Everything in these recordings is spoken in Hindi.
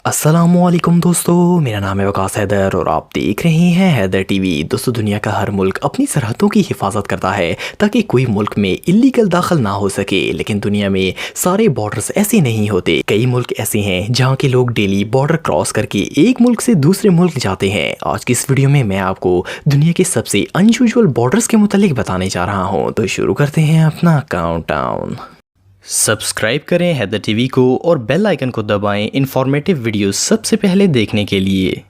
अस्सलामुअलैकुम दोस्तों, मेरा नाम है वकास हैदर और आप देख रहे हैं हैदर टीवी। दोस्तों, दुनिया का हर मुल्क अपनी सरहदों की हिफाजत करता है ताकि कोई मुल्क में इल्लीगल दाखिल ना हो सके, लेकिन दुनिया में सारे बॉर्डर्स ऐसे नहीं होते। कई मुल्क ऐसे हैं जहां के लोग डेली बॉर्डर क्रॉस करके एक मुल्क से दूसरे मुल्क जाते हैं। आज की इस वीडियो में मैं आपको दुनिया के सबसे अनयूजुअल बॉर्डर्स के मुतालिक बताने जा रहा हूँ। तो शुरू करते हैं अपना काउंटडाउन। सब्सक्राइब करें हैदर टीवी को और बेल आइकन को दबाएं इंफॉर्मेटिव वीडियोस सबसे पहले देखने के लिए।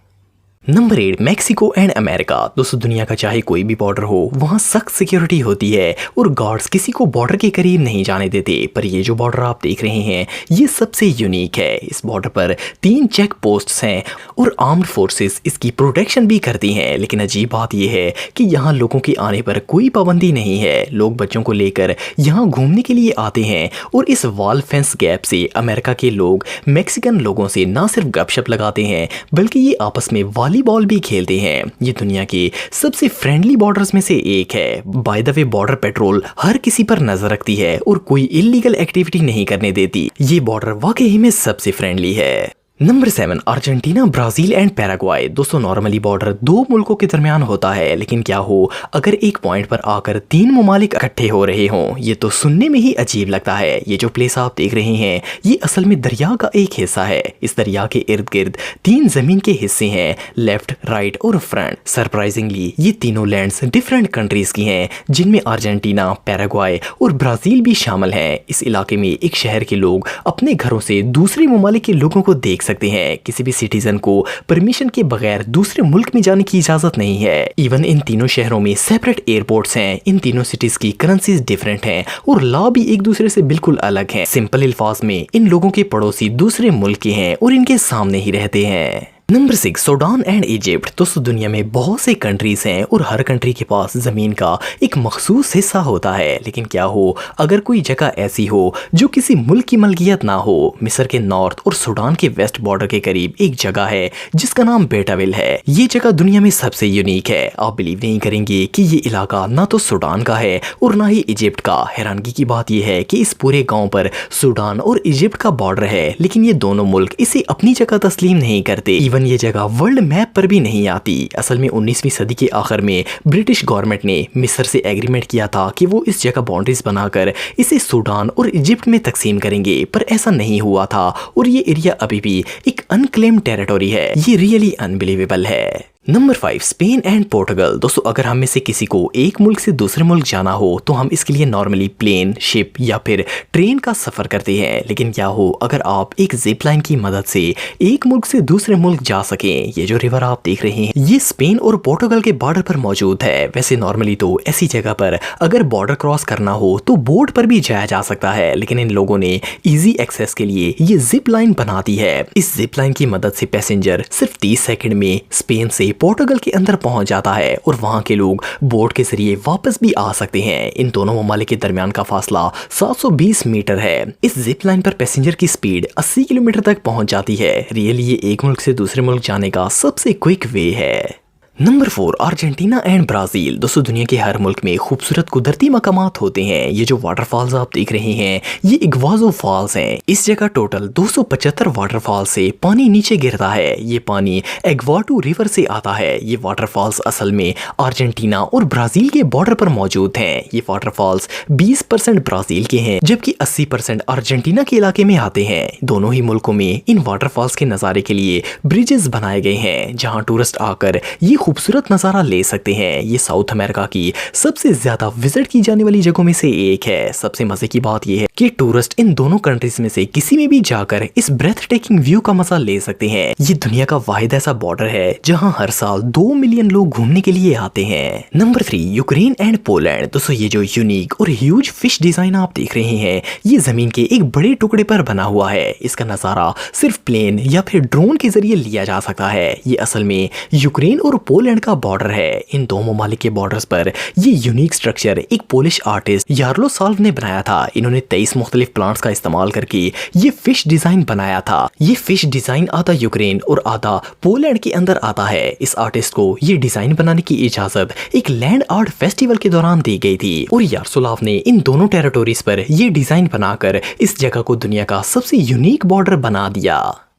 Number 8, Mexico and America. दोस्तों, दुनिया का चाहे कोई भी बॉर्डर हो, वहाँ सख्त सिक्योरिटी होती है और गार्ड्स किसी को बॉर्डर के करीब नहीं जाने देते। पर ये जो बॉर्डर आप देख रहे हैं, ये सबसे यूनिक है। इस बॉर्डर पर 3 चेक पोस्ट्स हैं और आर्म्ड फोर्सेस इसकी प्रोटेक्शन भी करती हैं। लेकिन अजीब बात यह है कि यहाँ लोगों के आने पर कोई पाबंदी नहीं है। लोग बच्चों को लेकर यहाँ घूमने के लिए आते हैं और इस वॉल फेंस गैप से अमेरिका के लोग मैक्सिकन लोगों से ना सिर्फ गपशप लगाते हैं, बल्कि ये आपस में वॉलीबॉल भी खेलते हैं। ये दुनिया के सबसे फ्रेंडली बॉर्डर्स में से एक है। By the way, border patrol हर किसी पर नजर रखती है और कोई इल्लीगल एक्टिविटी नहीं करने देती। ये बॉर्डर वाकई में सबसे फ्रेंडली है। Number 7, Argentina, Brazil and Paraguay. दोस्तों, नॉर्मली बॉर्डर 2 मुल्कों के दरमियान होता है, लेकिन क्या हो अगर एक पॉइंट पर आकर 3 ममालिक इकट्ठे हो रहे हों। ये तो सुनने में ही अजीब लगता है। ये जो प्लेस आप देख रहे हैं, ये असल में दरिया का एक हिस्सा है। इस दरिया के इर्द गिर्द 3 जमीन के हिस्से हैं, लेफ्ट, राइट और फ्रंट। सरप्राइजिंगली ये तीनों लैंड्स डिफरेंट कंट्रीज की हैं, जिनमें अर्जेंटीना, पैराग्वाई और ब्राजील भी शामिल हैं। इस इलाके में एक शहर के लोग अपने घरों से दूसरे ममालिक के लोगों को देख सकते हैं। किसी भी सिटीजन को परमिशन के बगैर दूसरे मुल्क में जाने की इजाजत नहीं है। इवन इन तीनों शहरों में सेपरेट एयरपोर्ट्स हैं। इन तीनों सिटीज की करेंसीज डिफरेंट हैं और लॉ भी एक दूसरे से बिल्कुल अलग हैं। सिंपल अल्फाज में इन लोगों के पड़ोसी दूसरे मुल्क के हैं और इनके सामने ही रहते हैं। Number 6, Sudan and Egypt. दोस्तों, दुनिया में बहुत से कंट्रीज हैं और हर कंट्री के पास जमीन का एक मखसूस हिस्सा होता है। लेकिन क्या हो अगर कोई जगह ऐसी हो जो किसी मुल्क की मलकियत ना हो। मिस्र के नॉर्थ और सूडान के वेस्ट बॉर्डर के करीब एक जगह है जिसका नाम बेटाविल है। ये जगह दुनिया में सबसे यूनिक है। आप बिलीव नहीं करेंगे कि ये इलाका ना तो सूडान का है और ना ही इजिप्ट का। हैरानगी की बात यह है कि इस पूरे गाँव पर सूडान और इजिप्ट का बॉर्डर है, लेकिन ये दोनों मुल्क इसे अपनी जगह तस्लीम नहीं करते। ये जगह वर्ल्ड मैप पर भी नहीं आती। असल में 19वीं सदी के आखिर में ब्रिटिश गवर्नमेंट ने मिस्र से एग्रीमेंट किया था कि वो इस जगह बाउंड्रीज बनाकर इसे सूडान और इजिप्ट में तकसीम करेंगे, पर ऐसा नहीं हुआ था और ये एरिया अभी भी एक अनक्लेम्ड टेरिटोरी है। ये रियली अनबिलीवेबल है। Number 5, Spain and Portugal. दोस्तों, अगर हम में से किसी को एक मुल्क से दूसरे मुल्क जाना हो तो हम इसके लिए नॉर्मली प्लेन, शिप या फिर ट्रेन का सफर करते हैं। लेकिन क्या हो अगर आप एक जिप लाइन की मदद से एक मुल्क से दूसरे मुल्क जा सकें। ये जो रिवर आप देख रहे हैं, ये स्पेन और पोर्टुगल के बॉर्डर पर मौजूद है। वैसे नॉर्मली तो ऐसी जगह पर अगर बॉर्डर क्रॉस करना हो तो बोट पर भी जाया जा सकता है, लेकिन इन लोगों ने इजी एक्सेस के लिए ये जिप लाइन बना दी है। इस जिप लाइन की मदद से पैसेंजर सिर्फ 30 सेकंड में स्पेन से पोर्टुगल के अंदर पहुंच जाता है और वहां के लोग बोट के जरिए वापस भी आ सकते हैं। इन दोनों ममालिक के दरमियान का फासला 720 मीटर है। इस जिप लाइन पर पैसेंजर की स्पीड 80 किलोमीटर तक पहुंच जाती है। रियली ये एक मुल्क से दूसरे मुल्क जाने का सबसे क्विक वे है। Number 4, Argentina and Brazil. दोस्तों, दुनिया के हर मुल्क में खूबसूरत कुदरती मकामात होते हैं। ये जो वाटरफॉल्स आप देख रहे हैं, ये इग्वाजो फॉल्स हैं। इस जगह टोटल 275 वाटरफॉल से पानी नीचे गिरता है। ये पानी एग्वाटू रिवर से आता है। ये वाटरफॉल्स असल में अर्जेंटीना और ब्राजील के बॉर्डर पर मौजूद हैं। ये वाटरफॉल्स 20% ब्राजील के हैं, जबकि 80% अर्जेंटीना के इलाके में आते हैं। दोनों ही मुल्कों में इन वाटरफॉल्स के नज़ारे के लिए ब्रिजेस बनाए गए हैं, जहाँ टूरिस्ट आकर ये खूबसूरत नज़ारा ले सकते हैं। ये साउथ अमेरिका की सबसे ज्यादा विजिट की जाने वाली जगहों में से एक है। सबसे मजे की बात यह है कि टूरिस्ट इन दोनों कंट्रीज में से किसी में भी जाकर इस ब्रेथ टेकिंग व्यू का मजा ले सकते हैं। ये दुनिया का वाहिद ऐसा बॉर्डर है जहां हर साल 2 मिलियन लोग घूमने के लिए आते हैं। Number 3, Ukraine and Poland. दोस्तों, ये जो यूनिक और ह्यूज फिश डिजाइन आप देख रहे हैं, ये जमीन के एक बड़े टुकड़े पर बना हुआ है। इसका नजारा सिर्फ प्लेन या फिर ड्रोन के जरिए लिया जा सकता है। ये असल में यूक्रेन और पोलैंड का बॉर्डर है। इन दो ममालिक के बॉर्डर्स पर ये यूनिक स्ट्रक्चर एक पोलिश आर्टिस्ट यारोस्लाव ने बनाया था। इन्होंने 23 मुख्तलिफ प्लांट्स का इस्तेमाल करके ये फिश डिजाइन बनाया था। ये फिश डिजाइन आधा यूक्रेन और आधा पोलैंड के अंदर आता है। इस आर्टिस्ट को ये डिजाइन बनाने की इजाजत एक लैंड आर्ट फेस्टिवल के दौरान दी गई थी और यारोस्लाव ने इन दोनों टेरिटोरीज पर ये डिजाइन बनाकर इस जगह को दुनिया का सबसे यूनिक बॉर्डर बना दिया।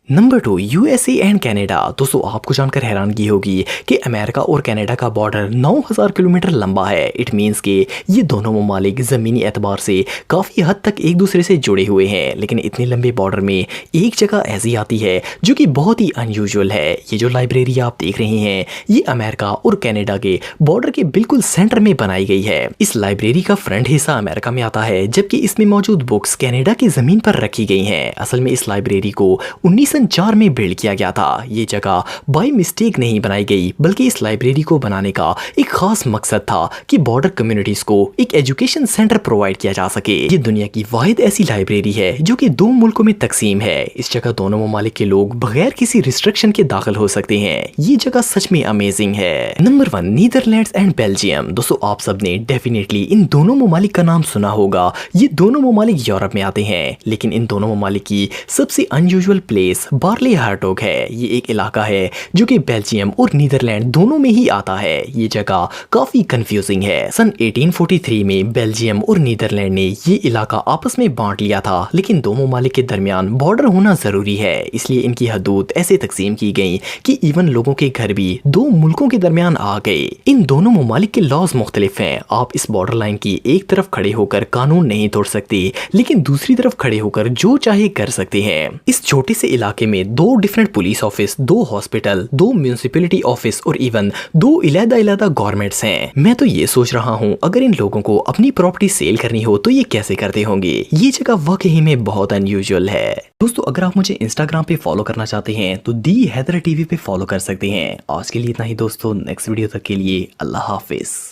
Number 2, USA and Canada. दोस्तों आपको जानकर हैरानगी होगी कि अमेरिका और कनाडा का बॉर्डर 9000 किलोमीटर लंबा है। इट मीन्स कि ये दोनों ममालिक ज़मीनी एतबार से काफ़ी हद तक एक दूसरे से जुड़े हुए हैं, लेकिन इतने लंबे बॉर्डर में एक जगह ऐसी आती है जो कि बहुत ही अनयूजुअल है। ये जो लाइब्रेरी आप देख रहे हैं ये अमेरिका और कनाडा के बॉर्डर के बिल्कुल सेंटर में बनाई गई है। इस लाइब्रेरी का फ्रंट हिस्सा अमेरिका में आता है, जबकि इसमें मौजूद बुक्स कनाडा की ज़मीन पर रखी गई हैं। असल में इस लाइब्रेरी को 1904 में बिल्ड किया गया था। ये जगह बाय मिस्टेक नहीं बनाई गई, बल्कि इस लाइब्रेरी को बनाने का एक खास मकसद था कि बॉर्डर कम्युनिटीज को एक एजुकेशन सेंटर प्रोवाइड किया जा सके। ये दुनिया की वाहिद ऐसी लाइब्रेरी है जो कि 2 मुल्कों में तकसीम है। इस जगह दोनों ममालिक के लोग बगैर किसी रिस्ट्रिक्शन के दाखिल हो सकते हैं। ये जगह सच में अमेजिंग है। Number 1, Netherlands and Belgium. दोस्तों आप सबने डेफिनेटली इन दोनों ममालिक का नाम सुना होगा। ये दोनों ममालिक यूरोप में आते हैं, लेकिन इन दोनों ममालिक की सबसे अनयूजुअल प्लेस बार्ले हार्टोग है। ये एक इलाका है जो कि बेल्जियम और नीदरलैंड दोनों में ही आता है। ये जगह काफी कंफ्यूजिंग है। सन 1843 में बेल्जियम और नीदरलैंड ने ये इलाका आपस में बांट लिया था, लेकिन दो ममालिक के दरमियान बॉर्डर होना जरूरी है, इसलिए इनकी हदूद ऐसे तकसीम की गई कि इवन लोगों के घर भी 2 मुल्कों के दरमियान आ गए। इन दोनों ममालिक के लॉज मुख्तलिफ हैं। आप इस बॉर्डर लाइन की एक तरफ खड़े होकर कानून नहीं तोड़ सकते, लेकिन दूसरी तरफ खड़े होकर जो चाहे कर सकते हैं। इस छोटे से इलाके में 2 different police office, 2 hospital, 2 municipality office और इवन 2 इलादा गवर्नमेंट्स हैं। मैं तो ये सोच रहा हूँ अगर इन लोगों को अपनी प्रॉपर्टी सेल करनी हो तो ये कैसे करते होंगे। ये जगह वाकई में बहुत अनयूजुअल है। दोस्तों अगर आप मुझे इंस्टाग्राम पे फॉलो करना चाहते हैं तो दी हैदर टीवी पे फॉलो कर सकते हैं। आज के लिए इतना ही दोस्तों, नेक्स्ट वीडियो तक के लिए अल्लाह हाफिज।